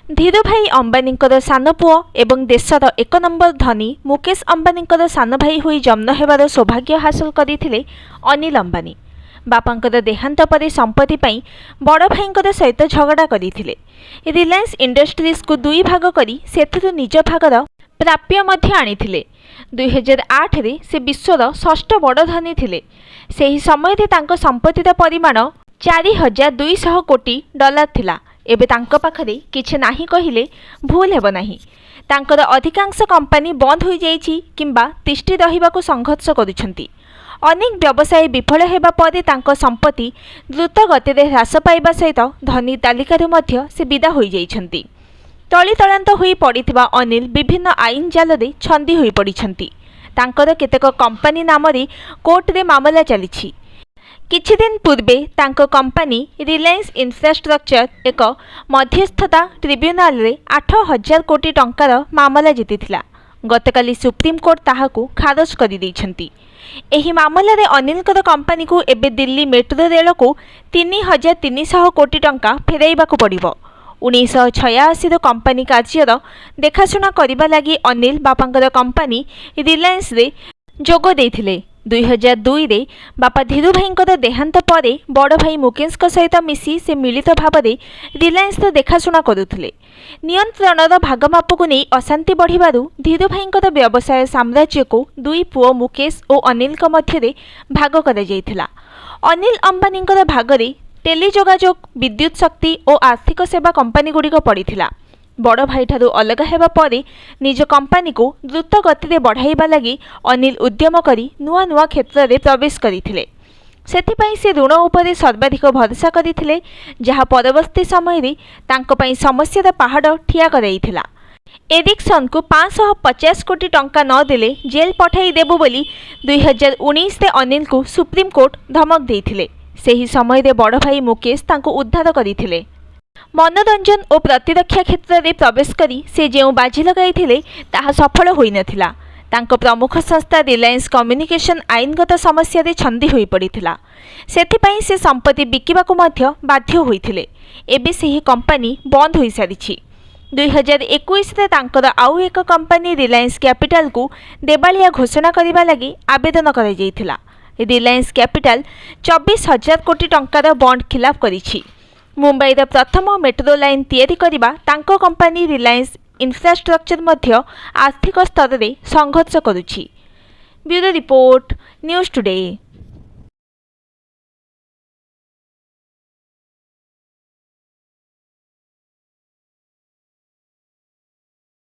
धीरूभाई अंबानी सान पुओ एवं देशर एक नंबर धनी मुकेश अंबानी सान भाई होई जन्म हेबार सौभाग्य हासिल करथिले अनिल अंबानी। बापांकर देहांत पर संपत्ति पाई बड़ भाई सहित झगड़ा करथिले। रिलायंस इंडस्ट्रीज को दुई भाग करी सेथिरु निज भागर प्राप्य मध्य आनिथिले। 2008 रे से विश्वर षष्ठ बड़ धनी थिले। सेही समय रे तांको संपत्तिर परिमाण 4200 कोटी डॉलर थिला। एबे तांको पाखरे किछि नाही कहिले भूल हेबो नाही। तांकर अधिकांश कंपनी बंद होई जाइछि किंबा तिष्ठि रहिबाकू संघर्ष करुछंती। अनेक व्यवसाय विफल हेबा परे तांको संपत्ति द्रुत गतिरे ह्रास पाइबा सहित धनी तालिकारु मध्य से विदा होई जाइछंती। तळीतळांत होई पड़िथिबा अनिल विभिन्न आईन जालरे छंदी होई पड़िछंती। तांकर केतेक कंपनी नामरे कोर्ट रे मामला चलिछि। किछि दिन पूर्वे तांको कंपनी रिलायंस इंफ्रास्ट्रक्चर एक मध्यस्थता ट्रिब्यूनाल रे 8000 कोटी टंकार मामला जीतिथिला। गतकाली सुप्रीम कोर्ट ताहाकू खारज करि दैछंती। एही मामला रे अनिलकर कंपनी को एबे दिल्ली मेट्रो रेल को 3300 कोटी टंका फेराइबाकू पड़िबो। 1986 रो कंपनी कार्यर देखाशुना करिबा लागि अनिल बापांकर कंपनी रिलायंस रे जोग देथिले। 2002 रे बापा धीरूभाईंकर देहांत परे बड़ भाई मुकेश सहित मिसी से मिलित भाव में रिलायंस देखाशुना करुथिले। नियंत्रणर भागमाप को नहीं अशांति बढ़िबारु धीरूभाईंकर व्यवसाय साम्राज्य को दुई पुओ मुकेश और अनिल मध्य भाग करा जायथिला। अनिल अंबानींकर भागरे टेलीजोगाजोग, विद्युत शक्ति और आर्थिक सेवा कंपनी गुड़िक पड़िथिला। बड़ भाई ठारू अलग हेबा परे निज कंपनी को द्रुत गति बढ़ाइबा लगी अनिल उद्यम करी नुआ नुआ क्षेत्र में प्रवेश करथिले। सेथिपाई से ऋण उपरे सर्वाधिक भरोसा करथिले, जहा परवर्ती समय रे तांको पई समस्यार पहाड़ ठिया कराइथिला। एरिक्सन को 550 कोटी टंका न देले जेल पठाई देबो बोली 2019 रे अनिल को सुप्रीम कोर्ट धमक देथिले। सेही समय रे बड़ भाई मुकेश तांको उद्धार करथिले। मनोरंजन और प्रतिरक्षा क्षेत्र में प्रवेश करी से जो बाजी लगाई ताहा सफल होई नथिला। तांको प्रमुख संस्था रिलायंस कम्युनिकेशन आईनगत समस्या रे छंदी होई पड़िथिला। सेथिपाई से संपत्ति बिकिबाकू मध्य बाध्य होइथिले। एबे सेही कंपनी बंद होई सारिछि। 2021 रे तांकर आउ एक कंपनी रिलायंस कैपिटल को देवालिया घोषणा करिबा लागि आवेदन करा जायथिला। रिलायंस कैपिटल 24,000 कोटी टंकार बॉन्ड खिलाफ करिछि। मुंबईर प्रथम मेट्रो लाइन तैयारी करिबा तांको कंपनी रिलायंस इंफ्रास्ट्रक्चर मध्य आर्थिक स्तर में संघर्ष करुछि। Bureau report, news today.